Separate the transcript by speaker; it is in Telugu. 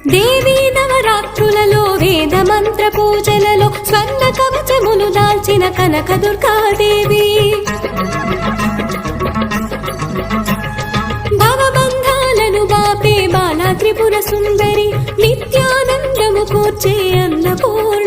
Speaker 1: దేవీ నవరాత్రులలో వేద మంత్ర పూజలలో స్వర్ణ కవచములు దాల్చిన కనక దుర్గాదేవి భవబంధాలను బాపే బాలా త్రిపుర సుందరి నిత్యానందము కూర్చే అన్నపూర్ణ